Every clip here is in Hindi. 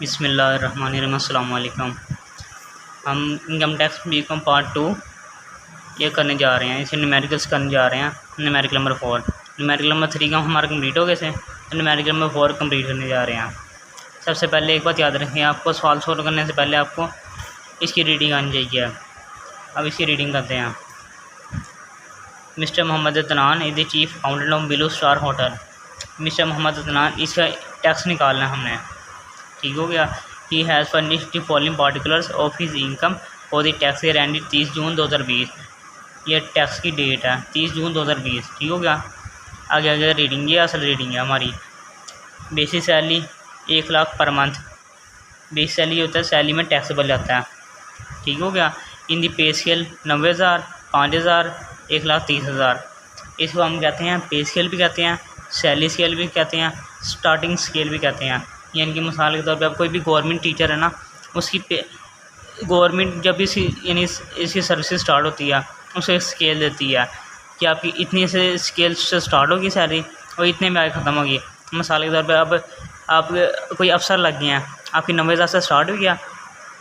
बिस्मिल्लाहिर्रहमानिर्रहीम। अस्सलाम वालेकुम। हम इनकम टैक्स बीकॉम पार्ट 2 ये करने जा रहे हैं। इसे न्यूमेरिकल्स करने जा रहे हैं। न्यूमेरिकल नंबर 4, न्यूमेरिकल नंबर 3 का हमारा कंप्लीट हो गए थे, तो न्यूमेरिकल नंबर 4 कंप्लीट करने जा रहे हैं। सबसे पहले एक बात याद रखें, आपको सवाल सोल्व करने से पहले आपको इसकी रीडिंग आनी चाहिए। अब इसकी रीडिंग करते हैं। Mister Mohammad Adnan is the chief accountant of Blue Star hotel. Mister Mohammad Adnan, इसका टैक्स निकालना है हमने, ठीक हो गया। He has furnished the following particulars of his income for the tax year ended 30 June 2020। ये टैक्स की डेट है 30 जून 2020, ठीक हो गया। आगे आगे रीडिंग, ये असल रीडिंग है हमारी। Basic salary 1 lakh per month. Basic salary होता है, सैलरी में टैक्सेबल जाता है, ठीक हो गया। इन दी पे स्केल 90,000, 5,000, 1,30,000। इसको हम कहते हैं पे स्केल भी कहते हैं, सैलरी स्केल भी कहते हैं, स्टार्टिंग स्केल भी कहते हैं। यानी कि मिसाल के तौर पे आप कोई भी गवर्नमेंट टीचर है ना, उसकी पे गवर्नमेंट जब इसकी सर्विस स्टार्ट होती है उसे एक स्केल देती है कि आपकी इतनी से स्केल से स्टार्ट होगी सैलरी और इतने में आगे ख़त्म होगी। मिसाल के तौर पे अब आप कोई अफसर लग गए हैं, आपकी 90,000 से स्टार्ट हो गया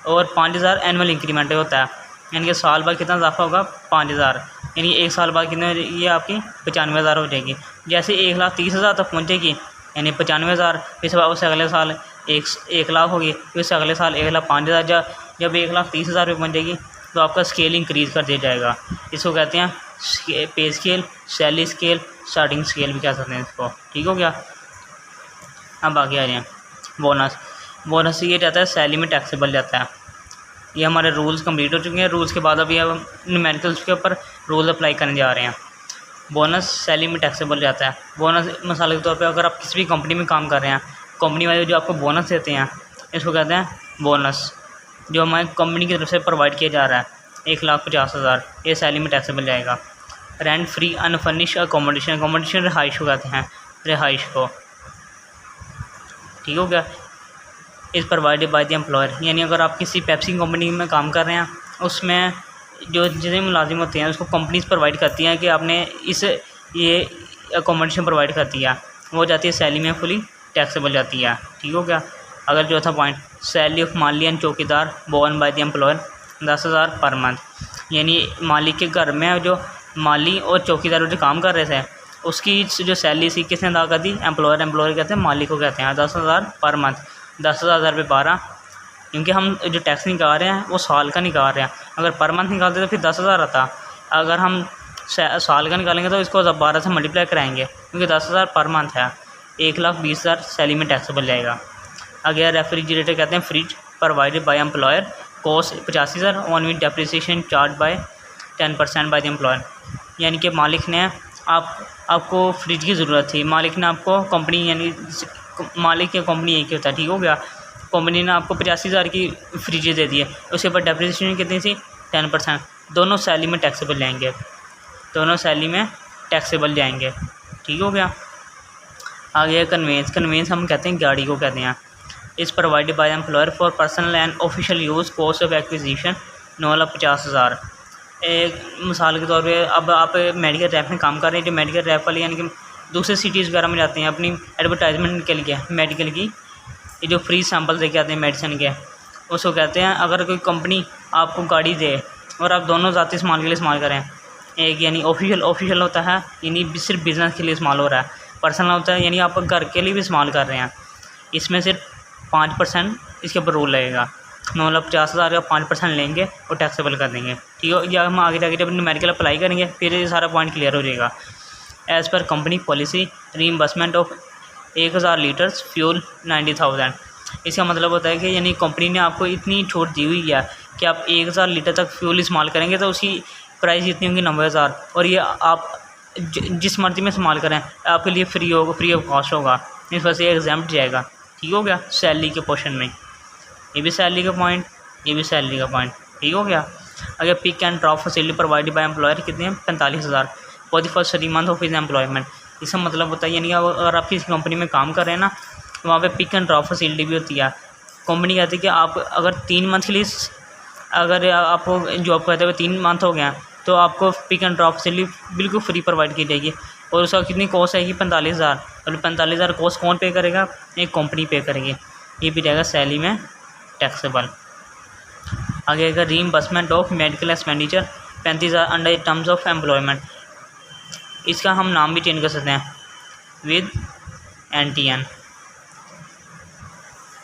और 5,000 एनुअल इंक्रीमेंट होता है। यानी कि साल बाद कितना इजाफा होगा, 5,000। यानी 1 साल बाद कितने ये आपकी 95,000 हो जाएगी। जैसे 1,30,000 तक पहुँचेगी यानी 95,000, फिर उससे अगले साल 1 लाख होगी, फिर उससे अगले साल 1,05,000। जब 1,30,000 पे पहुँच जाएगी तो आपका स्केल इंक्रीज़ कर दिया जाएगा। इसको कहते हैं पे scale, salary scale, starting scale भी कह सकते हैं इसको, ठीक हो गया। अब आगे आ जाए बोनस। बोनस ये जाता है सैलरी में टैक्सेबल जाता है। ये हमारे रूल्स कंप्लीट हो चुके हैं। रूल्स के बाद अभी हम न्यूमेरिकल्स के ऊपर रूल अप्लाई करने जा रहे हैं। बोनस सैलरी में टैक्सेबल जाता है। बोनस मिसाल के तौर पे अगर आप किसी भी कंपनी में काम कर रहे हैं, कंपनी वाले जो आपको बोनस देते हैं इसको कहते हैं बोनस, जो हमारी कंपनी की तरफ से प्रोवाइड किया जा रहा है। 1,50,000 ये सैलरी में टैक्सेबल जाएगा। Rent free unfurnished accommodation, accommodation रिहाइश को कहते हैं, रिहाइश को, ठीक हो गया। Is provided by the employer. यानी अगर आप किसी पेप्सी कंपनी में काम कर रहे हैं, उसमें जो जितने मुलाजिम होते हैं उसको कंपनीज प्रोवाइड करती हैं कि आपने ये अकोमोडेशन प्रोवाइड करती है, वो जाती है सैलरी में फुली टैक्सेबल जाती है, ठीक हो गया। अगर चौथा पॉइंट, सैलरी ऑफ माली एंड चौकीदार borne by the employer 10,000 per month. यानी मालिक के घर में जो माली और चौकीदार जो काम कर रहे थे उसकी जो सैलरी थी किसने अदा कर दी, एम्प्लॉयर। एम्प्लॉयर कहते हैं मालिक को कहते हैं। 10,000 पर मंथ, 10,000 पे 12, क्योंकि हम जो टैक्स निकाल रहे हैं वो साल का निकाल रहे हैं। अगर पर मंथ निकालते तो फिर 10,000 आता। अगर हम साल का निकालेंगे तो इसको 12 से मल्टीप्लाई कराएंगे, क्योंकि 10,000 पर मंथ है। 1,20,000 सैलरी में टैक्सेबल जाएगा। अगर रेफ्रिजरेटर कहते हैं fridge, provided by employer, cost 85,000 on with depreciation charge by 10% bye the employer. यानी कि मालिक ने आपको फ्रिज की ज़रूरत थी, मालिक ने आपको कंपनी, यानी मालिक की कंपनी एक ही होता है, ठीक हो गया। कंपनी ने आपको 85,000 की फ्रिज दे दी है, उसके ऊपर डेप्रिसिएशन कितनी थी, 10%। दोनों सैलरी में टैक्सेबल जाएंगे, दोनों सैलरी में टैक्सेबल जाएंगे, ठीक हो गया। आगे कन्वेंस। कन्वेंस हम कहते हैं गाड़ी को कहते हैं। Is provided by employer for personal and official use, cost of acquisition 9,50,000। एक मिसाल के तौर पे अब आप मेडिकल रैप में काम कर रहे हैं, जो मेडिकल रैप वाले यानी कि दूसरे सिटीज़ वगैरह में जाते हैं अपनी एडवर्टाइजमेंट के लिए, मेडिकल की ये जो फ्री सैंपल दे के आते हैं मेडिसिन के, उसको कहते हैं। अगर कोई कंपनी आपको गाड़ी दे और आप दोनों ज़ाती इस्तेमाल के लिए इस्तेमाल करें, एक यानी ऑफिशियल होता है यानी सिर्फ बिज़नेस के लिए इस्तेमाल हो रहा है, पर्सनल होता है यानी आप घर के लिए भी इस्तेमाल कर रहे हैं, इसमें सिर्फ 5% इसके ऊपर रूल लगेगा। 9,50,000 का 5% लेंगे और टैक्सेबल कर देंगे, ठीक है। या हम आगे जाके जब न्यूमेरिकल अप्लाई करेंगे फिर ये सारा पॉइंट क्लियर हो जाएगा। As per company policy reimbursement of 1,000 litres fuel 90,000। इसका मतलब होता है कि यानी कंपनी ने आपको इतनी छूट दी हुई है कि आप 1,000 लीटर तक फ्यूल इस्तेमाल करेंगे तो उसकी प्राइस इतनी होगी 90,000, और ये आप जिस मर्ज़ी में इस्तेमाल करें आपके लिए फ्री होगा, फ्री ऑफ कॉस्ट होगा। इस वजह से एग्जाम्प्ट जाएगा, ठीक हो गया। सैलरी के पोर्शन में ये भी सैलरी का पॉइंट, ये भी सैलरी का पॉइंट, ठीक हो गया। अगर pick and drop facility provided by employer कितने हैं, 45,000 for the first 3 month of his employment. इसका मतलब होता है यानी अगर आप किसी कंपनी में काम कर रहे हैं ना, तो वहाँ पे पिक एंड ड्रॉप फैसिलिटी भी होती है। कंपनी कहती है कि आप अगर 3 मंथ के लिए, अगर आपको जॉब करते हुए 3 मंथ हो गया तो आपको पिक एंड ड्रॉप फैसिलिटी बिल्कुल फ्री प्रोवाइड की जाएगी। और उसका कितनी कॉस्ट आएगी, 45,000। और 45,000 कॉस्ट कौन पे करेगा, एक कंपनी पे करेगी। ये भी रहेगा सैलरी में टैक्सेबल। आगे आएगा reimbursement of medical expenditure 35,000 under terms of employment. इसका हम नाम भी चेंज कर सकते हैं विद NTN,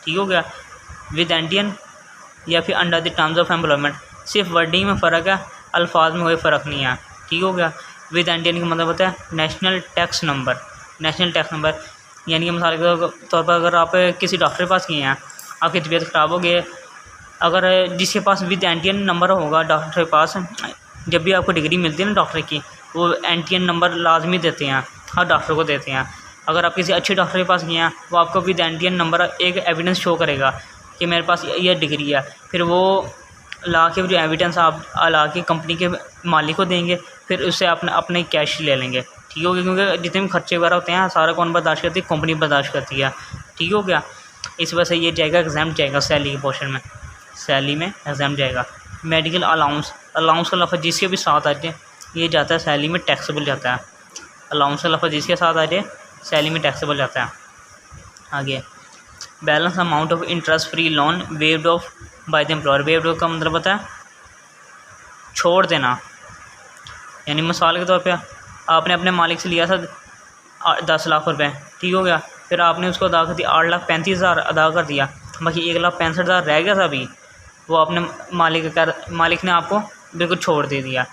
ठीक हो गया, विद NTN या फिर under the terms of employment. सिर्फ वर्डिंग में फ़र्क है, अल्फाज में कोई फ़र्क नहीं है, ठीक हो गया। विद NTN का मतलब होता है national tax number. National tax number यानी कि मिसाल के तौर पर अगर आप किसी डॉक्टर के पास गए हैं, आपकी तबीयत ख़राब हो गई, अगर जिसके पास विद NTN नंबर होगा डॉक्टर के पास, जब भी आपको डिग्री मिलती है ना डॉक्टर की, वो NTN नंबर लाजमी देते हैं, हर डॉक्टर को देते हैं। अगर आप किसी अच्छे डॉक्टर के पास गए हैं, वो आपको विद NTN नंबर एक एविडेंस शो करेगा कि मेरे पास ये डिग्री है, फिर वो ला के जो एविडेंस आप ला के कंपनी के मालिक को देंगे, फिर उससे अपने कैश ले लेंगे, ठीक हो गया। क्योंकि जितने भी खर्चे वगैरह होते हैं सारा कौन बर्दाश्त करती है? कंपनी बर्दाश्त करती है, ठीक हो गया। इस वजह से ये जाएगा एग्जाम जाएगा सैलरी के पोर्शन में, सैलरी में एग्जाम जाएगा। मेडिकल अलाउंस, अलाउंस का लफ्ज़ जिसके भी साथ आ जाए ये जाता है सैलरी में टैक्सेबल जाता है। अलाउंस का लफ्ज़ जिसके साथ आ जाए सैलरी में टैक्सेबल जाता है। आगे balance amount of interest free loan waived of bye the employer. Waived of का मतलब होता है छोड़ देना, यानी मिसाल के तौर पे आपने अपने मालिक से लिया था 10 लाख रुपए, ठीक हो गया, फिर आपने उसको अदा कर दिया 8,35,000 अदा कर दिया, बाकी 1,65,000 रह गया था अभी, वो आपने मालिक ने आपको बिल्कुल छोड़ दे दिया,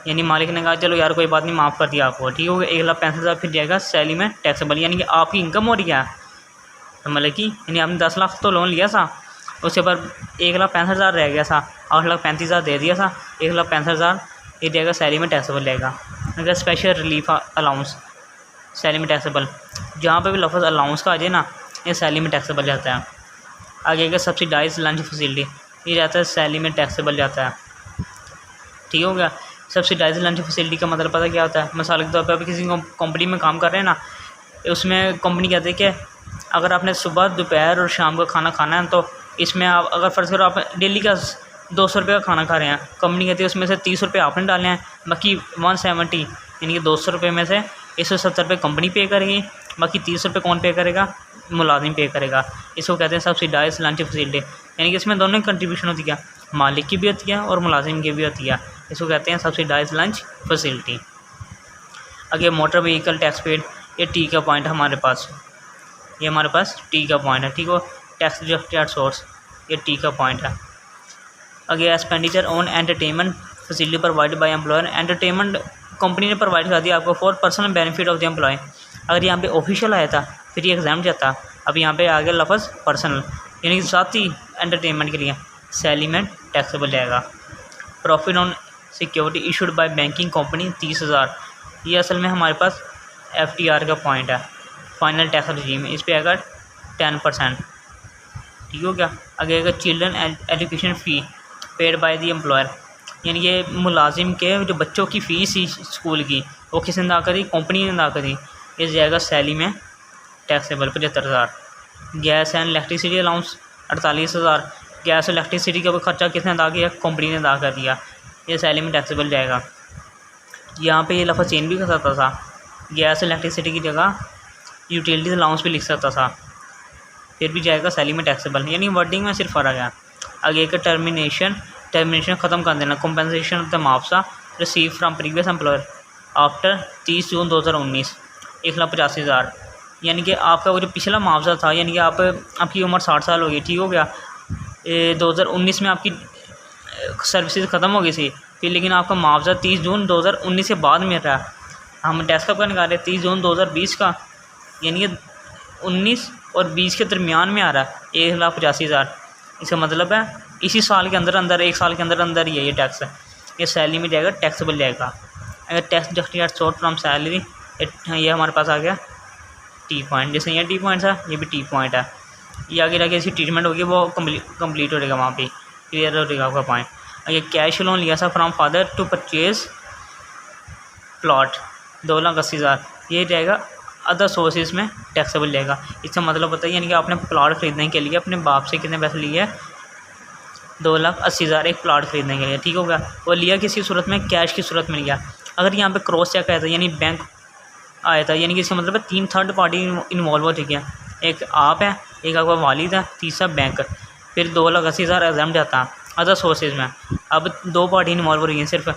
यानी मालिक ने कहा चलो यार कोई बात नहीं माफ़ कर दिया आपको, ठीक हो गया। 1,65,000 फिर जाएगा सैलरी में टैक्सेबल, यानी कि आपकी इनकम हो रही है, तो मतलब कि यानी आपने 10 लाख तो लोन लिया था, उसके बाद 1,65,000 रह गया था, 8,35,000 दे दिया था, 1,65,000 ये जाएगा सैलरी में टैक्सेबल जाएगा। अगर स्पेशल रिलीफ अलाउंस सैलरी में टैक्सेबल, जहाँ पे भी लफ्ज़ अलाउंस का आ जाए ना ये सैलरी में टैक्सेबल जाता है। आगे का सब्सिडाइज लंच फैसिलिटी ये जाता है सैलरी में टैक्सेबल जाता है, ठीक हो गया। सब्सिडाइज लंच फैसिलिटी का मतलब पता क्या होता है? मिसाल के तौर पर किसी कंपनी में काम कर रहे हैं ना, उसमें कंपनी कहती है कि अगर आपने सुबह दोपहर और शाम का खाना खाना है तो इसमें आप अगर फ़र्ज़ करो आप डेली का 200 रुपये का खाना खा रहे हैं, कंपनी कहती है उसमें से 30 रुपये आपने डालने हैं, बाकी 170 यानी कि 200 रुपये में से 170 रुपये कंपनी पे करेगी, बाकी 30 रुपये कौन पे करेगा? मुलाजिम पे करेगा। इसको कहते हैं सब्सिडाइज लंच फैसिलिटी, यानी कि इसमें दोनों की कंट्रीब्यूशन होती है, मालिक की भी होती है और मुलाजिम की भी होती है, इसको कहते हैं सब्सिडाइज लंच फैसिलिटी। आगे मोटर व्हीकल टैक्स पेड, ये टी का पॉइंट हमारे पास, ये हमारे पास टी का पॉइंट है, ठीक हो। टैक्स डिडक्टेड सोर्स ये टी का पॉइंट है। आगे expenditure on entertainment facility provide by employer, entertainment company ने प्रोवाइड कर दिया आपको for personal benefit of the employ. अगर यहाँ पे ऑफिशियल आया था फिर ये एग्जाम जाता, अब यहाँ पे आ गया लफ्ज़ पर्सनल, यानी कि साथ ही एंटरटेनमेंट के लिए सैलरी में टैक्सेबल जाएगा। Profit on security issued by banking company 30,000, ये असल में हमारे पास FTR का पॉइंट है, फाइनल टैक्स रजीम, इस पर आएगा 10%, ठीक हो गया। आगे आएगा children education fee paid by the employer, यानी ये मुलाजिम के जो बच्चों की फ़ीस थी स्कूल की वो किसने अदा करी? कंपनी ने अदा करी, इस जाएगा सैलरी में taxable 75,000। Gas and electricity allowance 48,000, gas और इलेक्ट्रिसिटी का खर्चा किसने अदा किया? कंपनी ने अदा कर दिया, ये सैलरी में टैक्सेबल जाएगा। यहाँ पे ये लफ्ज़ चेंज भी कर सकता था, गैस इलेक्ट्रिसिटी की जगह यूटिलिटीज अलाउंस भी लिख सकता था, फिर भी जाएगा सैलरी में टैक्सेबल, यानी वर्डिंग में सिर्फ फ़र्क है। आगे का टर्मिनेशन ख़त्म कर देना, कंपनसेशन ऑफ द मुआवजा receive from previous employer after 30 जून 2019 1,85,000, यानी कि आपका वो जो पिछला मुआवजा था, यानी कि आपकी उम्र 60 साल हो गई, ठीक हो गया, 2019 में आपकी सर्विसेज ख़त्म हो गई थी, फिर लेकिन आपका मुआवजा 30 जून 2019 के बाद मिल रहा है। हम टैक्स कब का निकाल रहे हैं? 30 जून 2020 का, यानी कि 19 और 20 के दरमियान में आ रहा है 1,85,000। इसका मतलब है इसी साल के अंदर एक साल के अंदर ही है ये टैक्स, ये सैलरी में जाएगा, टैक्सेबल जाएगा। अगर tax deducted short from salary, ये हमारे पास आ गया टी पॉइंट, जैसे ये टी पॉइंट है ये भी टी पॉइंट है, ये आगे जाके इसकी ट्रीटमेंट होगी वो कंप्लीट हो जाएगा, वहाँ पे क्लियर हो जाएगा आपका पॉइंट। अगर कैश लोन लिया था from father to purchase plot 2,80,000, ये जाएगा अदर सोर्सेज में टैक्सेबल जाएगा। इसका मतलब होता है यानी कि आपने प्लॉट ख़रीदने के लिए अपने बाप से कितने पैसे लिए? 2,80,000 एक प्लॉट ख़रीदने के लिए, ठीक होगा। वो लिया किसी सूरत में? कैश की सूरत में लिया। अगर यहाँ पे क्रॉस चेक आया था यानी बैंक आया था, यानी कि इसका मतलब है 3 थर्ड पार्टी इन्वॉल्व हो चुकी है, एक आप है एक आपका वालिद है, तीसरा बैंक, फिर 2,80,000 एग्जाम जाता है अदर सोर्सेज में। अब 2 पार्टी इन्वॉल्व हो रही हैं, सिर्फ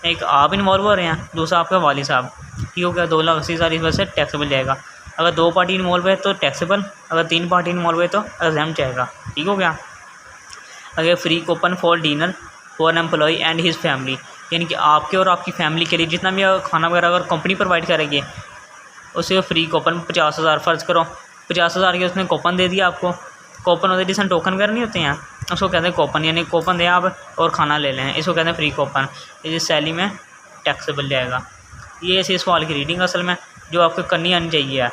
एक आप इन्वॉल्व हो रहे हैं, दूसरा आपका वालिद साहब। ठीक हो गया, 2,80,000 इस वजह से टैक्सेबल जाएगा। अगर 2 पार्टी इन्वॉल्व है तो टैक्सेबल, अगर 3 पार्टी इन्वॉल्व है तो एग्जाम जाएगा। ठीक हो गया। अगर free coupon for dinner for employ and his family, यानी कि आपके और आपकी फैमिली के लिए जितना भी खाना वगैरह अगर कंपनी प्रोवाइड करेगी उसे फ्री कूपन 50,000 फ़र्ज़ करो, 50,000 के उसने कूपन दे दिया आपको। कूपन होते जिसमें टोकन वगैरह नहीं होते हैं, उसको कहते हैं कूपन, यानी कूपन दें आप और खाना ले लें, इसको कहते हैं फ्री कूपन। ये सैलरी में टैक्सेबल जाएगा। ये ऐसे सवाल की रीडिंग असल में जो आपको करनी आनी चाहिए।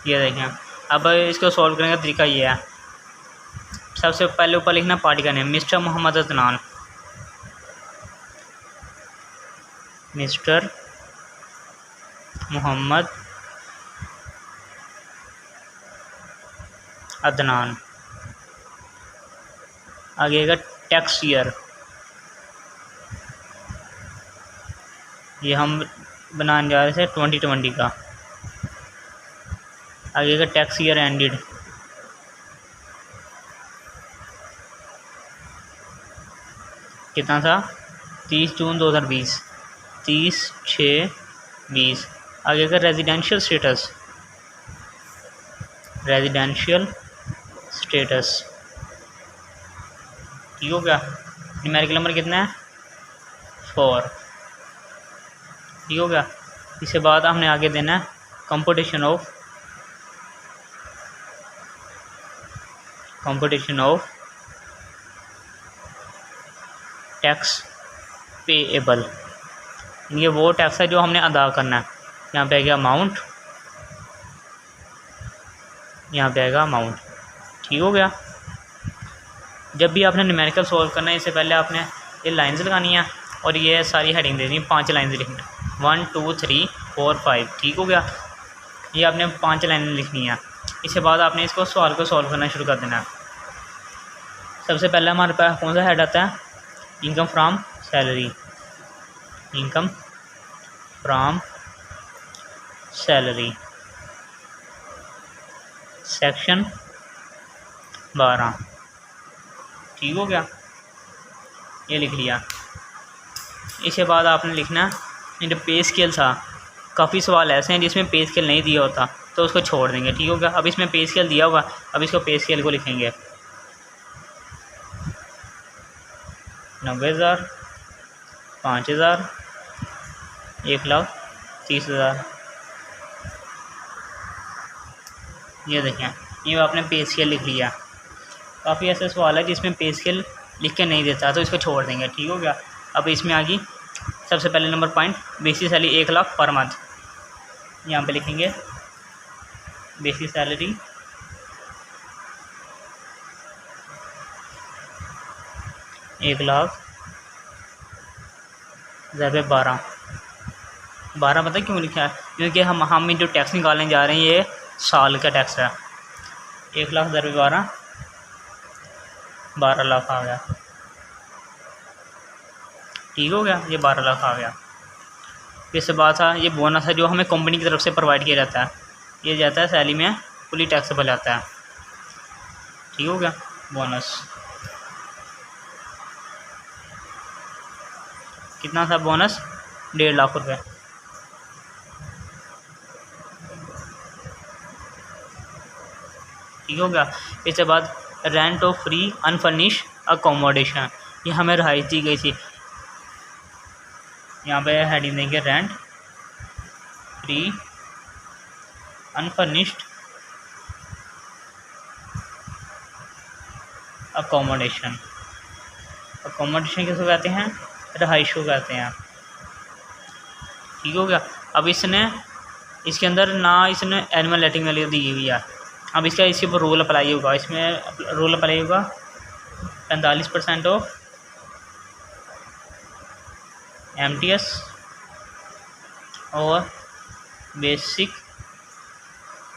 ये देखें, अब इसको सॉल्व करने का तरीका ये है। सबसे पहले ऊपर लिखना पार्टी का name, mister Mohammad Adnan, mister Mohammad Adnan. आगे का टैक्स ईयर, ये हम बनाने जा रहे थे 2020 का। आगे का टैक्स ईयर एंडेड, कितना था, 30 जून 2020, 30/6/20। आगे का रेजिडेंशियल स्टेटस, रेजिडेंशियल स्टेटस। ठीक हो गया। न्यूमेरिकल नंबर कितना है, 4। ठीक हो गया। इसके बाद हमने आगे देना है कंपटीशन ऑफ टैक्स पेएबल, ये वो टैक्स है जो हमने अदा करना है। यहाँ पे आएगा अमाउंट, यहाँ पे आएगा अमाउंट। ठीक हो गया। जब भी आपने न्यूमेरिकल सॉल्व करना है इससे पहले आपने ये लाइंस लगानी है और ये सारी हेडिंग देनी है, 5 लाइंस लिखनी है, 1 2 3 4 5। ठीक हो गया। ये आपने 5 लाइनें लिखनी है। इसके बाद आपने इसको सवाल को सॉल्व करना शुरू कर देना है। सबसे पहले हमारे पास कौन सा हेड आता है, income from salary, income from salary, section 12। ठीक हो गया, ये लिख लिया। इसके बाद आपने लिखना है जो पे स्केल था, काफ़ी सवाल ऐसे हैं जिसमें पे स्केल नहीं दिया होता तो उसको छोड़ देंगे। ठीक हो गया। अब इसमें पे स्केल दिया होगा, अब इसको पे स्केल को लिखेंगे 90,000, 5,000, 1,30,000। ये देखें, ये आपने पे स्केल लिख लिया। काफ़ी ऐसे सवाल है जिसमें पे स्केल लिख के नहीं देता तो इसको छोड़ देंगे। ठीक हो गया। अब इसमें आ गई सबसे पहले number point, basic salary 1,00,000 per month. यहाँ पे लिखेंगे बेसिक सैलरी 1,00,000 पे 12 पता क्यों लिखा है, क्योंकि हम जो टैक्स निकालने जा रहे हैं ये साल का टैक्स है। 1,00,000 पे 12 लाख आ गया। ठीक हो गया, ये 12 लाख आ गया। फिर से बात था, ये बोनस है जो हमें कंपनी की तरफ से प्रोवाइड किया जाता है, ये जाता है सैलरी में, फुली टैक्सेबल आता है। ठीक हो गया। बोनस कितना था, बोनस 1.5 लाख रुपये। ठीक हो गया। इसके बाद rent of free unfurnished accommodation, ये हमें रिहाइश दी गई थी। यहाँ पे हेडिंग देंगे rent free unfurnished accommodation. Accommodation किसको कहते हैं, रिहाइश को कहते हैं। ठीक हो गया। अब इसके अंदर ना इसने एनिमल रेटिंग वैल्यू दी हुई है। अब इसके ऊपर रूल अप्लाई होगा, इसमें रूल अप्लाई होगा 45% ऑफ MTS और बेसिक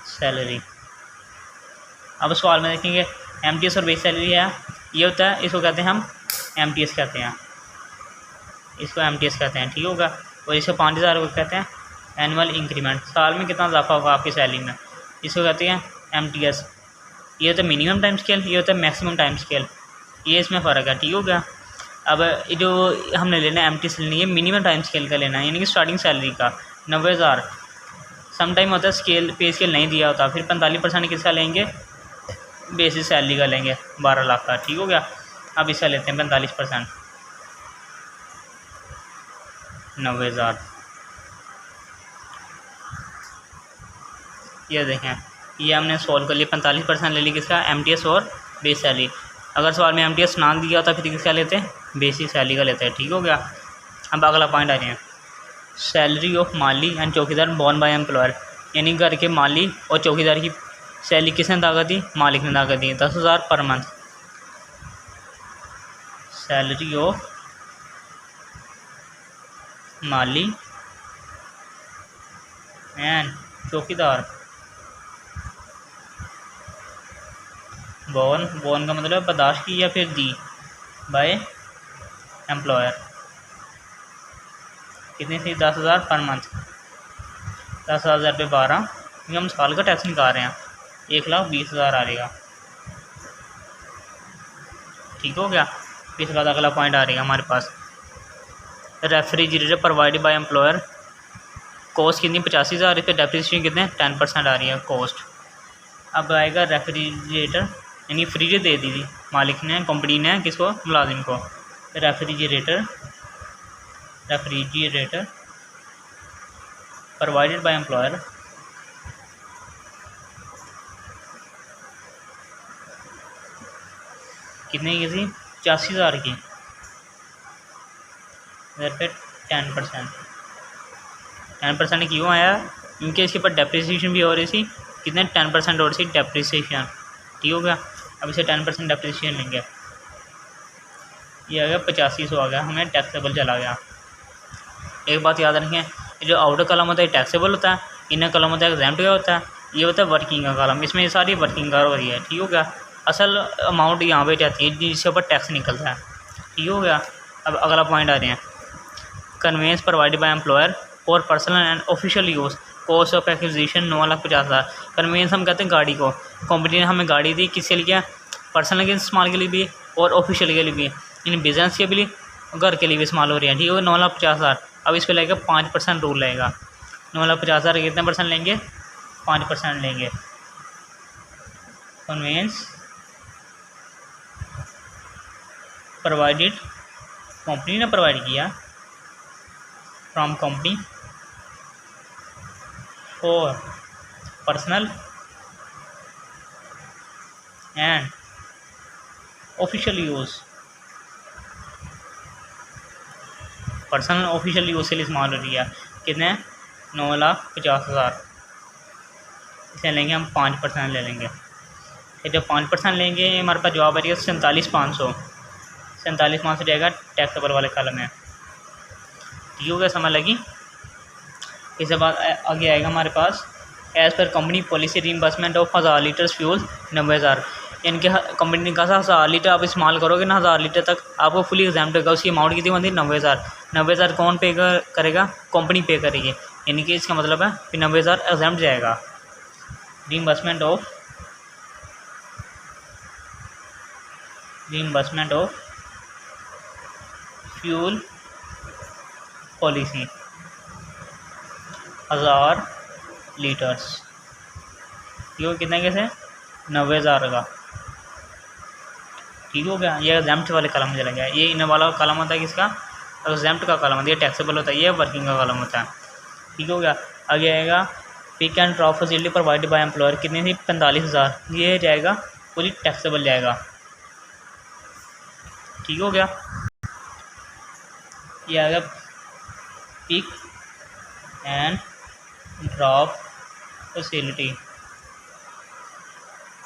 सैलरी। अब सवाल में देखेंगे MTS और बेसिक सैलरी है, ये होता है, इसको कहते हैं हम MTS कहते हैं, इसको MTS कहते हैं। ठीक होगा। और इसको 5,000 को कहते हैं एनुअल इंक्रीमेंट, साल में कितना इजाफा होगा आपकी सैलरी में, इसको कहते हैं MTS। ये होता है मिनिमम टाइम स्केल, ये होता है मैक्सिमम टाइम स्केल, ये इसमें फ़र्क है। ठीक हो गया। अब जो हमने लेना है MTS लेनी है मिनिमम टाइम स्केल का लेना है, यानी कि स्टार्टिंग सैलरी का 90,000। सम टाइम होता है स्केल पे स्केल नहीं दिया होता, फिर 45% किसका लेंगे, बेसिक सैलरी का लेंगे 12 लाख का। ठीक हो गया। अब इसका लेते हैं 45%, 90,000। ये देखें, ये हमने सॉल्व कर लिया, 45% ले ली किसका, MTS और बेस सैलरी। अगर सवाल में MTS ना दिया होता फिर किसका लेते हैं, बेसिक सैलरी का लेते हैं। ठीक हो गया। अब अगला पॉइंट आ रहे हैं, सैलरी ऑफ माली एंड चौकीदार बोर्न बाय एम्प्लॉयर, यानी घर के माली और चौकीदार की सैलरी किसने अदा कर दी, मालिक ने अदा कर दी, 10,000 पर मंथ। सैलरी ऑफ माली एंड चौकीदार बोर्न का मतलब बर्दाश्त की या फिर दी बाय एम्प्लॉयर, कितनी थी, 10,000 पर मंथ। 10,000 पे 12, क्योंकि हम साल का टैक्स निकाल रहे हैं, 1,20,000 आ रहेगा। ठीक हो गया। इसके बाद अगला पॉइंट आ रहेगा हमारे पास, refrigerator provided by employer, cost कितनी, 85,000, इस पर डेप्रिसिएशन कितने 10% आ रही है कॉस्ट। अब आएगा रेफ्रिजरेटर, यानी फ्रीज दे दी थी मालिक ने, कंपनी ने, किसको, मुलाजिम को। रेफ्रिजरेटर प्रोवाइडेड बाय एम्प्लॉयर, कितने की थी, 85,000 की, इधर पे 10% क्यों आया, क्योंकि इसके ऊपर डेप्रिसिएशन भी हो रही थी, कितने 10% और सी डेप्रिसिएशन। ठीक हो गया। अब इसे 10% डेप्रिसिएशन लेंगे, ये आ गया 8500 आ गया, हमें टैक्सेबल चला गया। एक बात याद रखें, जो आउटर कलम होता है टैक्सेबल होता है, इनर कलम होता है एग्जैम्प्ट का होता है, ये होता है वर्किंग का कलम, इसमें ये सारी वर्किंग का हो रही है। ठीक हो गया। असल अमाउंट यहाँ पे जाती है जिसके ऊपर टैक्स निकलता है। ठीक हो गया। अब अगला पॉइंट आ रहे हैं, कन्वेंस प्रोवाइडेड बाय एम्प्लॉयर और personal and official use, cost of acquisition 9,50,000। Conveyance हम कहते हैं गाड़ी को, कंपनी ने हमें गाड़ी दी, किसके लिए, पर्सनल के इस्तेमाल के लिए भी और ऑफिशियल के लिए भी, इन बिज़नेस के भी, घर के लिए भी इस्तेमाल हो रही है। ठीक है। 9,50,000। अब इस पर लगेगा 5% रूल लगेगा, 9,50,000 कितने परसेंट लेंगे, 5% लेंगे। कन्वेंस प्रोवाइडेड, कंपनी ने प्रोवाइड किया, from company for personal and official use, personal official use के लिए इस्तेमाल हो रही है, कितने, 9,50,000। इसे लेंगे हम 5% ले लेंगे, फिर जब 5% लेंगे हमारे पास जवाब आ जाएगा 47,500। 47,500 जाएगा टैक्सेबल वाले कॉलम में। ठीक हो गया, समझ लगी। इसके बाद आगे आएगा हमारे पास, as per company policy reimbursement of 1000 litres fuel 90,000, यानी कि कंपनी ने कहा 1000 लीटर आप इस्तेमाल करोगे ना, 1000 लीटर तक आपको फुली एग्जाम होगा। उसकी अमाउंट कितनी बनती है, 90,000। 90,000 कौन पे करेगा, कंपनी पे करेगी, यानी कि इसका मतलब है कि 90,000 एग्जाम जाएगा। Reimbursement of fuel policy 1000 litres, ये कितने के से, 90,000 का। ठीक हो गया। ये एग्जाम्प्ट वाले कलम में चला गया। ये इन वाला कलम होता है किसका, एग्जाम्प्ट का कलम होता है, ये टैक्सेबल होता है, ये वर्किंग का कलम होता है। ठीक हो गया। आगे आएगा pick and drop facility provided by employer, कितनी थी, 45,000, ये जाएगा पूरी टैक्सेबल जाएगा। ठीक हो गया। ये आएगा पिक एंड ड्रॉप फैसिलिटी,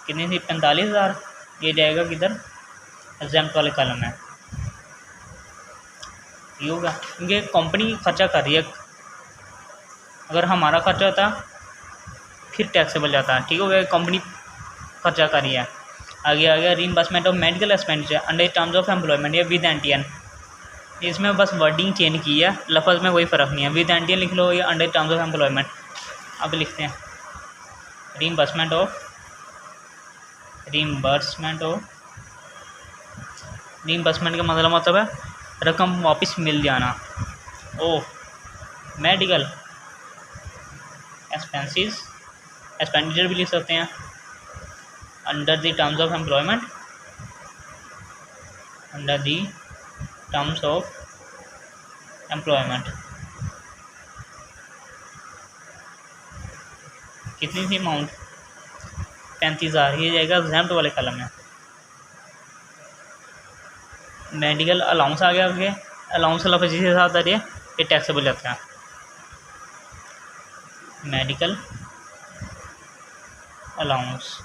कितनी थी, 45,000, ये जाएगा किधर, एग्जाम्प्ट वाले कॉलम में। ये होगा क्योंकि कंपनी खर्चा कर रही है, अगर हमारा खर्चा होता फिर टैक्सेबल जाता है। ठीक हो गया, कंपनी खर्चा कर रही है। आगे आ गया reimbursement of medical expenditure under terms of employment या विद एनटीएन, इसमें बस वर्डिंग चेंज की है, लफ्ज़ में कोई फ़र्क नहीं है। विद एंटियल लिख लो या अंडर टर्म्स ऑफ एम्प्लॉयमेंट। अब लिखते हैं रीइंबर्समेंट ऑफ रीइंबर्समेंट का मतलब है रकम वापस मिल जाना। ओह, मेडिकल एक्सपेंडिचर भी लिख सकते हैं under the terms of employment, कितनी थी अमाउंट? 35,000। ये जाएगा एग्जाम्प्ट वाले कलम में। मेडिकल अलाउंस आ गया आगे। अलाउंस लफ्ज़ जिसके साथ आ रही है ये टैक्सेबल जाता है। मेडिकल अलाउंस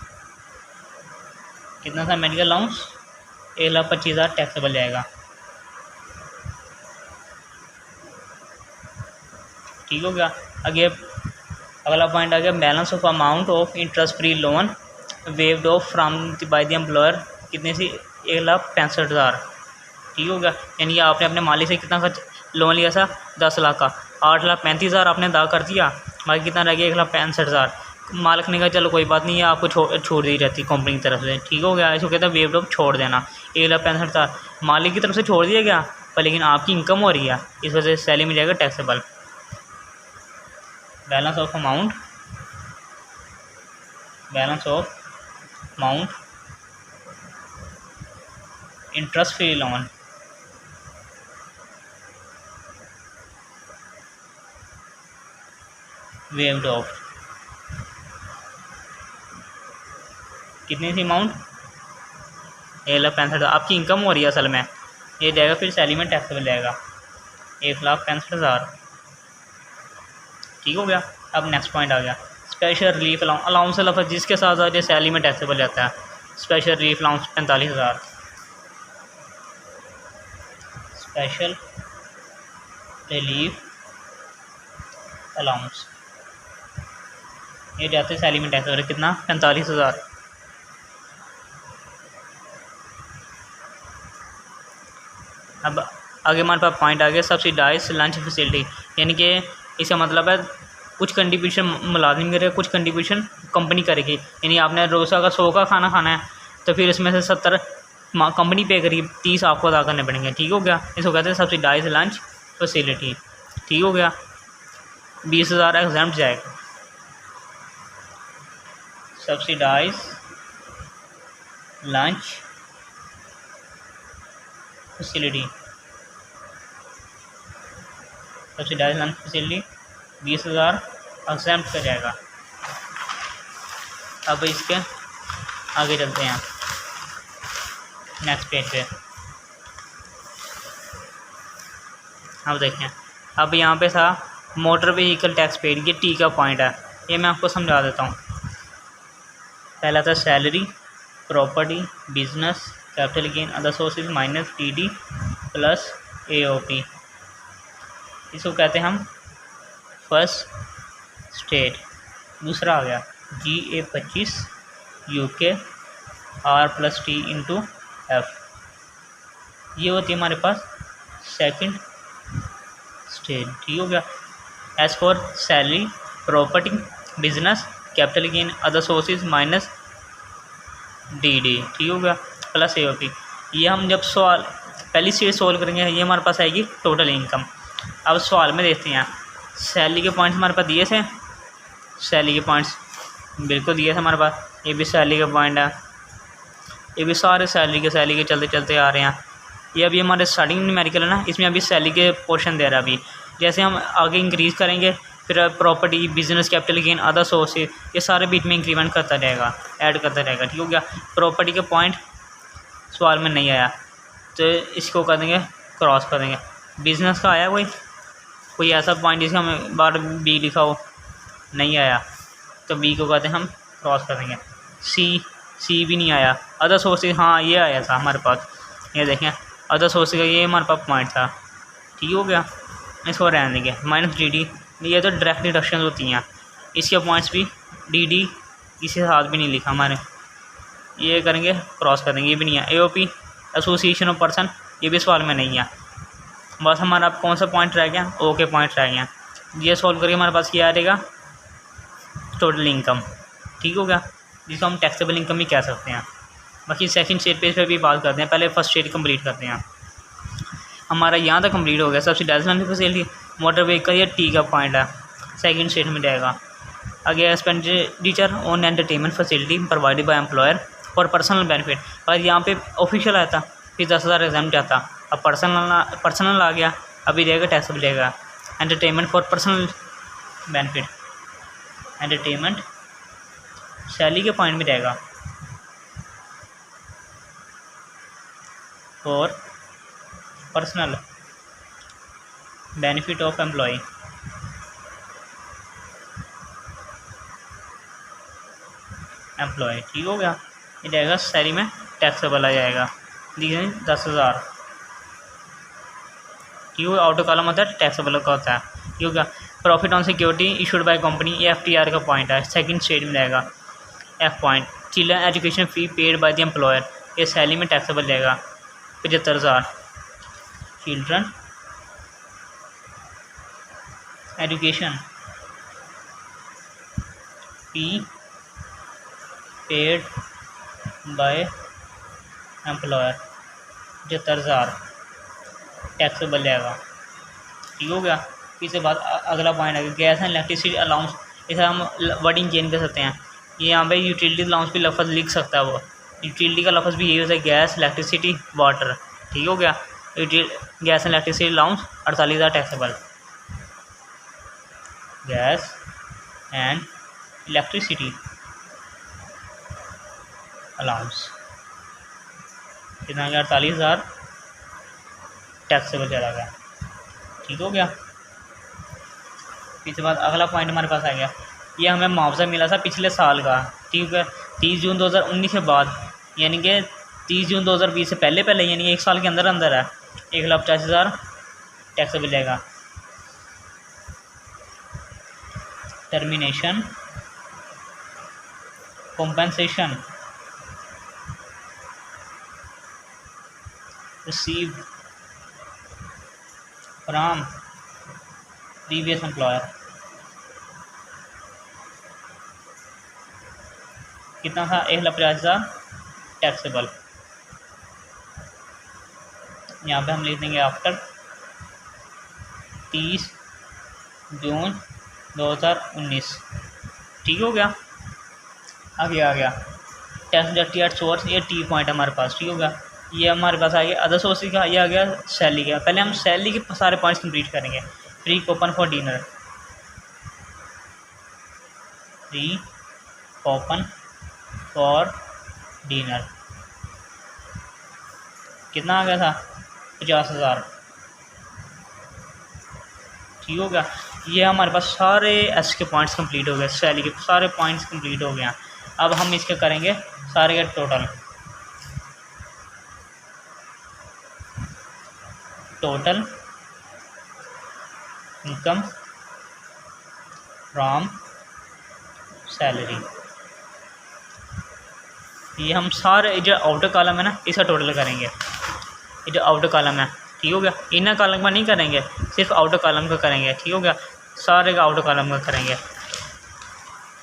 कितना था? मेडिकल अलाउंस 1,25,000 टैक्सेबल जाएगा। ठीक हो गया। आगे अगला पॉइंट आ गया balance of amount of interest free loan waived of from bye the employer. कितने से? 1,65,000। ठीक हो गया। यानी आपने अपने मालिक से कितना खर्च लोन लिया था? 10 लाख का। 8,35,000 आपने अदा कर दिया, बाकी कितना रह गया? 1,65,000। मालिक ने कहा चलो कोई बात नहीं है, आपको छोड़ दी रहती कंपनी की तरफ से। ठीक हो गया। इसको कहता है वेव्ड ऑफ छोड़ देना। 1,65,000 मालिक की तरफ से छोड़ दिया गया, पर लेकिन आपकी इनकम हो रही है, इस वजह से सैलरी में जाएगा taxable. Balance of amount interest free loan waived of. कितनी थी अमाउंट? 1,65,000। आपकी इनकम हो रही है असल में, ये जाएगा फिर सैलरी में टैक्सेबल जाएगा 1,65,000। ठीक हो गया। अब नेक्स्ट पॉइंट आ गया स्पेशल रिलीफ अलाउंस लफ्ज़ जिसके साथ आ जाए सैलरी में टैक्सेबल जाता है। Special relief allowance 45,000। Special relief allowance ये जाते हैं सैलरी में टैक्सेबल। कितना? 45,000। अब आगे हमारे पास पॉइंट आ गया सब्सिडाइज लंच फैसिलिटी। यानी कि इसका मतलब है कुछ कंट्रीब्यूशन मुलाजिम करेगा, कुछ कंट्रीब्यूशन कंपनी करेगी। यानी आपने रोज़ का 100 का खाना खाना है तो फिर इसमें से 70 कंपनी पे करेगी, 30 आपको अदा करने पड़ेंगे। ठीक हो गया। इसको कहते हैं सब्सिडाइज लंच फैसिलिटी। ठीक हो गया। 20,000 एग्जाम्प्ट जाएगा। सब्सिडाइज लंच फैसिलिटी 20,000 एग्जाम्प्ट कर जाएगा। अब इसके आगे चलते हैं नेक्स्ट पेज पे। अब देखें, अब यहाँ पे था मोटर व्हीकल टैक्स पेड। ये टी का पॉइंट है, ये मैं आपको समझा देता हूँ। पहला था salary, property, business, capital gain, other sources minus TD plus AOP. इसको कहते हैं हम फर्स्ट स्टेट। दूसरा आ गया GA25 UK R+T into F। ये होती है हमारे पास सेकंड स्टेट। ठीक हो गया। As for salary, property, business, capital gain, other sources minus DD। ठीक हो गया। Plus AOP। ये हम जब सवाल पहली स्टेट सॉल्व करेंगे ये हमारे पास आएगी टोटल इनकम। अब सवाल में देखते हैं सैलरी के पॉइंट्स हमारे पास दिए थे। सैलरी के पॉइंट्स बिल्कुल दिए थे हमारे पास। ये भी सैलरी का पॉइंट है, ये भी सारे सैलरी के चलते चलते आ रहे हैं। ये अभी हमारे स्टार्टिंग न्यूमेरिकल है ना, इसमें अभी सैलरी के पोर्शन दे रहा है। अभी जैसे हम आगे इंक्रीज़ करेंगे फिर property, business, capital gain, other sources ये सारे बीच में इंक्रीमेंट करता रहेगा, ऐड करता रहेगा। ठीक हो गया। प्रॉपर्टी के पॉइंट सवाल में नहीं आया तो इसको कर देंगे, क्रॉस कर देंगे। बिजनेस का आया कोई ऐसा पॉइंट जिसका हमें बार बी लिखा हो, नहीं आया तो बी को कहते हैं हम क्रॉस कर देंगे। सी भी नहीं आया। अदर सोर्सेज हाँ ये आया था हमारे पास, ये देखें अदर सोर्सेज का ये हमारे पास पॉइंट था। ठीक हो गया। इसको रहने देंगे। माइनस DD ये तो डायरेक्ट डिडक्शन होती हैं, इसके पॉइंट्स भी DD किसी साथ भी नहीं लिखा हमारे, ये करेंगे क्रॉस कर देंगे। ये भी नहीं है। AOP एसोसिएशन ऑफ पर्सन ये भी सवाल में नहीं है। बस हमारा अब कौन सा पॉइंट रह गया, ओके पॉइंट रह गया। ये सॉल्व करके हमारे पास क्या आ जाएगा, टोटल इनकम। ठीक हो गया, जिसको हम टैक्सेबल इनकम ही कह सकते हैं। बाकी सेकंड स्टेट पेज पे भी बात करते हैं, पहले फर्स्ट स्टेट कंप्लीट करते हैं। हमारा यहाँ तक कंप्लीट हो गया। सब्सिडाइज्ड फैसिलिटी मोटर व्हीकल, ये टी का पॉइंट है, सेकंड स्टेट में जाएगा। आगे expenditure on entertainment facility provided by employer for personal benefit. और यहाँ पे ऑफिशियल आया था, फिर 10,000 एग्जाम जाता, अब पर्सनल आ गया, अभी रहेगा टैक्सेबल रहेगा। Entertainment for personal benefit, entertainment salary के पॉइंट में रहेगा for personal benefit of employ. ठीक हो गया, ये जाएगा सैलरी में टैक्सेबल आ जाएगा, देखिए 10,000। ठीक है, आउटो कॉलम होता है टैक्सेबल का होता है। ठीक हो गया, profit on security issued by company, ये FTR का पॉइंट है, सेकंड स्टेट में रहेगा। F point, children education fee paid by the employer, ये सैलरी में टैक्सेबल रहेगा 75,000। Children education fee paid by employer 75,000 taxable रहेगा। ठीक हो गया, इसके बाद अगला पॉइंट है गैस एंड इलेक्ट्रिसिटी अलाउंस। इसे हम वर्डिंग चेंज कर सकते हैं, ये यहाँ पे यूटिलिटी अलाउंस भी लफ्ज़ लिख सकता है, वो यूटिलिटी का लफ्ज़ भी यही होता है, गैस इलेक्ट्रिसिटी वाटर। ठीक हो गया, gas and electricity allowance 48,000 taxable. Gas and electricity allowance कितना गया, 48,000 टैक्सेबल चला गया। ठीक हो गया, इसके बाद अगला पॉइंट हमारे पास आ गया, ये हमें मुआवजा मिला था पिछले साल का। ठीक है, 30 जून 2019 के बाद, यानी कि 30 जून 2020 से पहले यानी कि 1 साल के अंदर है, 1,85,000 टैक्सेबल जाएगा। Termination compensation receive from previous employer, कितना था, 1,50,000 टैक्सेबल। यहाँ पे हम लिख देंगे आफ्टर 30 जून 2019। ठीक हो गया, आगे आ गया टैक्स डिडक्टेड एट सोर्स, ये टी पॉइंट हमारे पास। ठीक हो गया, ये हमारे पास आ गया अदर सोर्सेज का, ये आ गया सैलरी का। पहले हम सैलरी के सारे पॉइंट्स कंप्लीट करेंगे। Free coupon for dinner, free coupon for dinner कितना आ गया था, 50,000। ठीक हो गया, ये हमारे पास सारे एस के पॉइंट्स कंप्लीट हो गए, सैलरी के सारे पॉइंट्स कंप्लीट हो गए। अब हम इसके करेंगे सारे के टोटल इनकम फ्रॉम सैलरी। ये हम सारे जो आउटर कॉलम है ना, इसका टोटल करेंगे, ये जो आउटर कॉलम है। ठीक हो गया, इनर कॉलम का नहीं करेंगे, सिर्फ आउटर कॉलम का करेंगे। ठीक हो गया, सारे का आउटर कॉलम का करेंगे।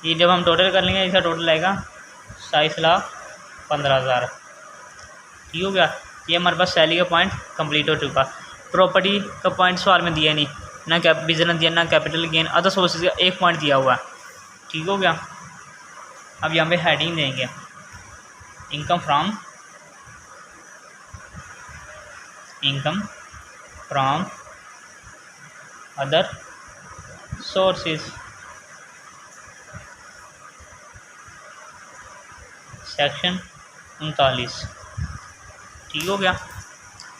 ये जब हम टोटल कर लेंगे, इसका टोटल आएगा 27,15,000। ठीक हो गया, ये हमारे पास सैलरी का पॉइंट कंप्लीट हो चुका। प्रॉपर्टी का पॉइंट सवाल में दिया नहीं, ना बिजनेस दिया, ना कैपिटल गेन, अदर सोर्सेज का एक पॉइंट दिया हुआ है। ठीक हो गया, अब यहाँ पे हेडिंग देंगे income from other sources, section 39। ठीक हो गया,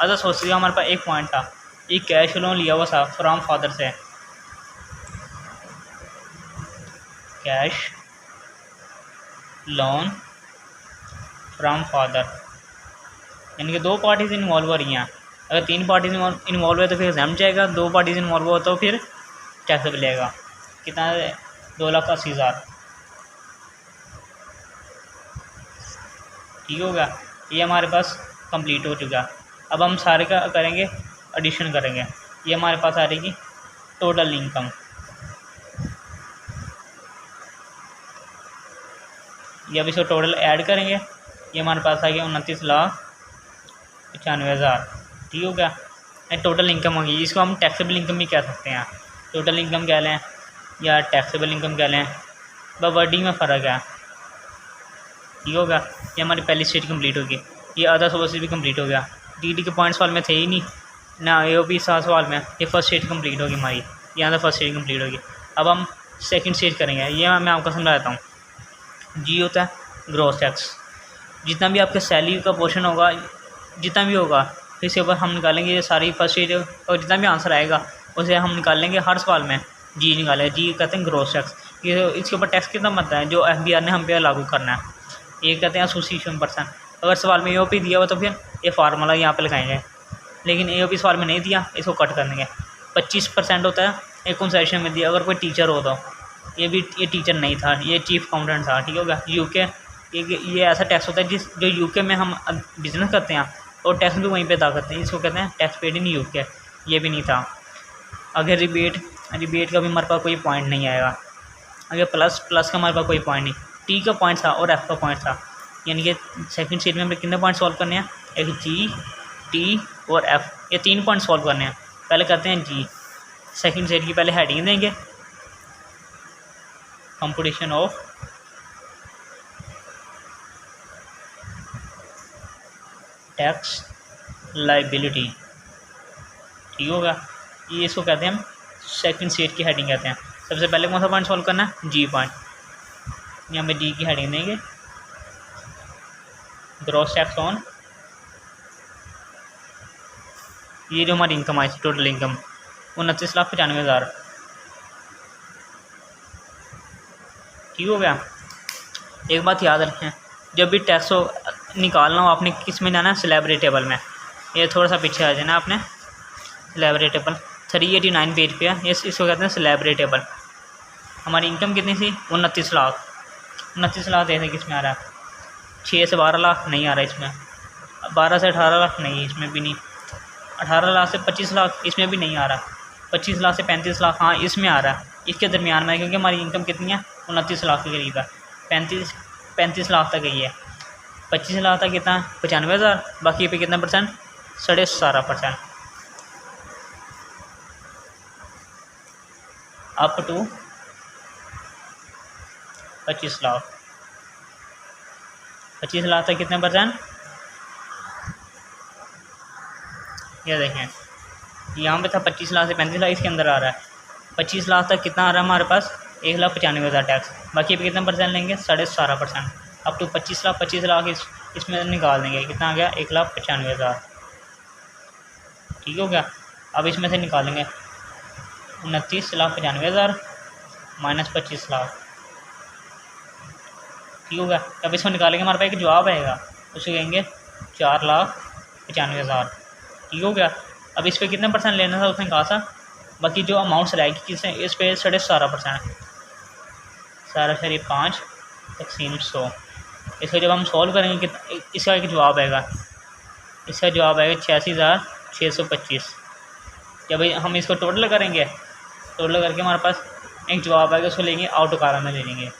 अदर सोर्सेज का हमारे पास एक पॉइंट था, एक कैश लोन लिया हुआ था फ्रॉम फादर से, कैश लोन फ्रॉम फादर, यानी कि 2 पार्टीज इन्वॉल्व हो रही हैं। अगर 3 पार्टीज इन्वॉल्व है तो फिर एग्जाम जाएगा, 2 पार्टीज इन्वॉल्व हो तो फिर टैक्सेबल जाएगा। कितना है, 2,80,000। ठीक हो गया, ये हमारे पास कंप्लीट हो चुका। अब हम सारे का करेंगे एडिशन करेंगे, ये हमारे पास आ रहेगी टोटल इनकम। ये अब इसको टोटल ऐड करेंगे, ये हमारे पास आ गया 29,95,000। ठीक हो गया, टोटल इनकम होगी। इसको हम टैक्सेबल इनकम भी कह सकते हैं, टोटल इनकम कह लें या टैक्सेबल इनकम कह लें, बस वर्डिंग में फ़र्क है। ठीक होगा, ये हमारी पहली स्टेज कंप्लीट होगी। ये अदर सोर्सेज भी कंप्लीट हो गया। डी के पॉइंट सवाल में थे ही नहीं ना, ये भी 7 सवाल में। ये फर्स्ट स्टेज कंप्लीट होगी हमारी, यहाँ से फर्स्ट स्टेज कंप्लीट होगी। अब हम सेकंड स्टेज करेंगे, ये मैं आपको समझाता हूँ। जी होता है ग्रॉस टैक्स, जितना भी आपके सैलरी का पोर्शन होगा, जितना भी होगा, फिर इसके ऊपर हम निकालेंगे ये सारी फर्स्ट स्टेज, और जितना भी आंसर आएगा उसे हम निकाल लेंगे हर सवाल में। जी निकालें, जी कहते हैं ग्रॉस टैक्स। ये इसके ऊपर टैक्स कितना बनता है जो FBR ने हम पे लागू करना है, ये कहते हैं एसोसिएशन परसेंट। अगर सवाल में AOP दिया हुआ तो फिर ये फार्मूला यहाँ पे लगाएंगे, लेकिन AOP सवाल में नहीं दिया, इसको कट कर देंगे। 25% होता है एक कंसेशन में दिया। अगर कोई टीचर हो तो ये टीचर नहीं था, ये चीफ अकाउंटेंट था। ठीक होगा, UK ये ऐसा टैक्स होता है जो UK में हम बिज़नेस करते हैं और टैक्स भी वहीं पे अदा करते हैं, इसको कहते हैं टैक्स पेड इन UK। ये भी नहीं था। अगर रिबेट का भी हमारे पास कोई पॉइंट नहीं आएगा। अगर प्लस का हमारे पास कोई पॉइंट नहीं, T का पॉइंट था और F का पॉइंट था, यानी कि सेकंड स्टेज में हमें कितने पॉइंट सॉल्व करने हैं, एक G, T और F, ये 3 पॉइंट सॉल्व करने हैं। पहले करते हैं G, सेकंड स्टेज की पहले हेडिंग देंगे, कंपटीशन ऑफ टैक्स लाइबिलिटी। ठीक होगा, ये इसको कहते हैं हम सेकंड स्टेज की हेडिंग कहते हैं। सबसे पहले कौन सा पॉइंट सॉल्व करना है, G पॉइंट। यहाँ पे G की हेडिंग देंगे, ग्रॉस टैक्स ऑन, ये जो हमारी इनकम आई थी टोटल इनकम 29,95,000। ठीक हो गया। एक बात याद रखें, जब भी टैक्स हो निकालना हो आपने किस में जाना है, स्लैबरी टेबल में। ये थोड़ा सा पीछे आ जाना आपने, स्लैबरी टेबल 389 पेज पे है, इसको कहते हैं स्लैबरी टेबल। हमारी इनकम कितनी थी, 29 लाख। 29 लाख देखते किस में आ रहा है, 6 से 12 लाख नहीं आ रहा इसमें, 12 से 18 लाख नहीं, इसमें भी नहीं, 18 लाख से 25 लाख इसमें भी नहीं आ रहा, 25 लाख से 35 लाख हाँ इसमें आ रहा है। इसके दरमियान में, क्योंकि हमारी इनकम कितनी है, 29 लाख के करीब है, 35 लाख तक गई है। 25 लाख तक कितना, 95,000। बाकी पे कितना percent, 17.5%। Up to 25 lakh. 25 lakh तक कितने परसेंट, ये देखें यहाँ पे था 25 लाख से 35 लाख, इसके अंदर आ रहा है 25 लाख तक कितना आ रहा है हमारे पास, 1,95,000 टैक्स। बाकी पे कितना परसेंट लेंगे, 17.5%। अप टू 25 लाख इसमें निकाल देंगे, कितना आ गया, 1,95,000। ठीक हो गया। अब इसमें से निकालेंगे 29,95,000 माइनस 25 लाख। ठीक होगा। अब इसको निकालेंगे, हमारे पास एक जवाब आएगा, उसको कहेंगे 4,95,000। ठीक हो गया। अब इस पर कितना परसेंट लेना था उसने कहा था, बाकी जो अमाउंट्स रहेगी किसने, इस पर 17%, 17.5 तकसीम 100। इसको जब हम सॉल्व करेंगे कि इसका एक जवाब आएगा, इसका जवाब आएगा 86,625। जब हम इसको टोटल करेंगे, टोटल करके हमारे पास एक जवाब आएगा, उसको लेंगे आउट कारा में ले लेंगे,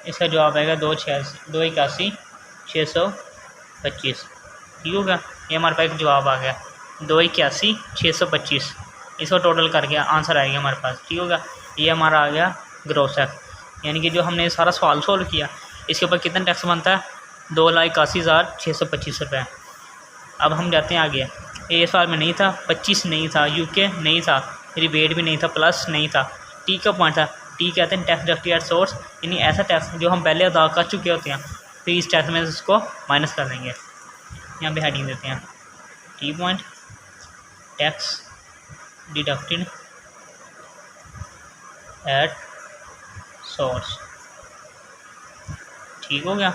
इसका जवाब आएगा 281,625। ठीक होगा। ये हमारे पास एक जवाब आ गया 281,625। इसको टोटल करके आंसर आएगा हमारे पास। ठीक होगा। ये हमारा आ गया ग्रॉस टैक्स, यानी कि जो हमने सारा सवाल सोल्व किया इसके ऊपर कितना टैक्स बनता है, 2,81,625 रुपये। अब हम जाते हैं आगे। ये सवाल में नहीं था, 25 नहीं था, UK नहीं था, रिबेट भी नहीं था, प्लस नहीं था, T का पॉइंट था। T कहते हैं टैक्स डिडक्टेड एट सोर्स, यानी ऐसा टैक्स जो हम पहले अदा कर चुके होते हैं, फिर इस टैक्स में उसको माइनस कर देंगे। यहाँ पे हेडिंग देते हैं T point, tax deducted at source. ठीक हो गया।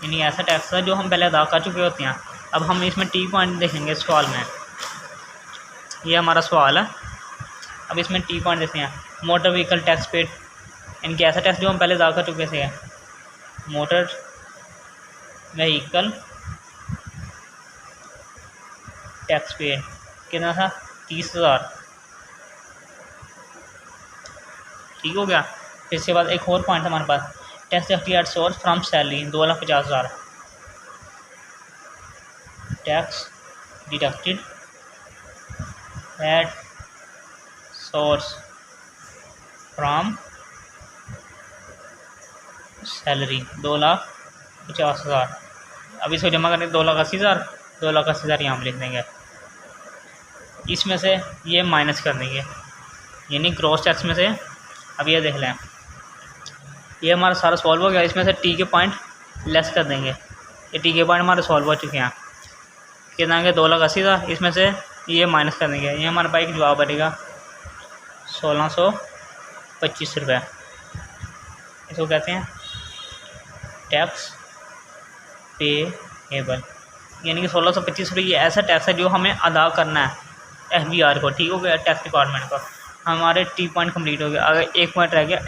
यानी ऐसा टैक्स है जो हम पहले अदा कर चुके होते हैं। अब हम इसमें T पॉइंट देखेंगे सवाल में, ये हमारा सवाल है। अब इसमें T पॉइंट देखते हैं, मोटर व्हीकल टैक्स पेड, इनके ऐसा टैक्स जो हम पहले अदा कर चुके थे, मोटर व्हीकल टैक्स पे कितना था 30,000, ठीक हो गया। फिर इसके बाद एक और पॉइंट हमारे पास, tax after source from salary 2,50,000, tax deducted at source from salary 2,50,000। अब इसको जमा करने 2,80,000, 2,80,000 यहाँ पर लिख देंगे। इसमें से ये माइनस कर देंगे, यानी ग्रॉस टैक्स में से। अब ये देख लें, ये हमारा सारा सॉल्व हो गया। इसमें से टी के पॉइंट लेस कर देंगे, ये टी के पॉइंट हमारे सॉल्व हो चुके हैं। कितना आएंगे 2,80,000, इसमें से ये माइनस कर देंगे, ये हमारे पास एक जवाब बनेगा 1,625 रुपये। इसको कहते हैं टैक्स पेएबल, यानी कि 1,625 रुपये ये ऐसा टैक्स है जो हमें अदा करना है FBR को, ठीक हो गया, टैक्स डिपार्टमेंट को। हमारे टी पॉइंट कंप्लीट हो गया। अगर एक पॉइंट रह गया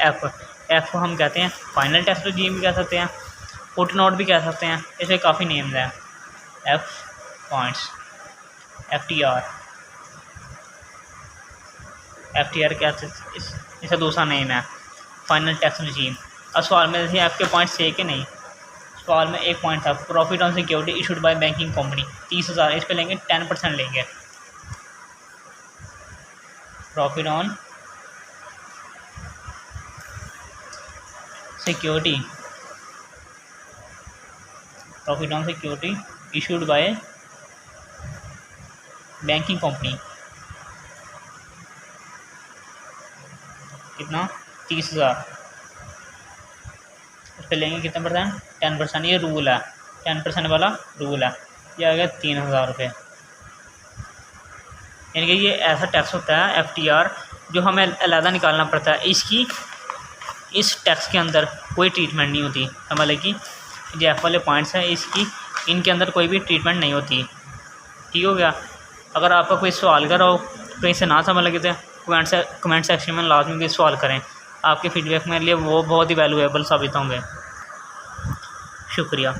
एफ को हम कहते हैं फाइनल टैक्स रेजीम भी कह सकते हैं, फुट नोट भी कह सकते हैं, इसमें काफ़ी नेम्स हैं। एफ पॉइंट्स, FTR क्या इसका दूसरा नेम है फाइनल टैक्स रेजीम। अब सवाल में देखिए एफ के पॉइंट्स थे कि नहीं, सवाल में एक पॉइंट था profit on security issued by banking company 30,000, इस पे लेंगे 10% लेंगे। Profit on security issued by banking company कितना 30,000, उस पर लेंगे कितना परसेंट 10%। ये रूल है, 10% वाला रूल है। ये आ गया 3,000 रुपये। यानी कि ये ऐसा टैक्स होता है FTR जो हमें अलहदा निकालना पड़ता है। इस टैक्स के अंदर कोई ट्रीटमेंट नहीं होती, मतलब कि जो एफ वाले पॉइंट्स हैं इनके अंदर कोई भी ट्रीटमेंट नहीं होती, ठीक हो गया। अगर आपका कोई सवाल कर रहा हो, कहीं से ना समझ लगे तो कमेंट सेक्शन में लाजमी कोई सवाल करें। आपके फीडबैक मेरे लिए वो बहुत ही वैल्यूएबल साबित होंगे। शुक्रिया।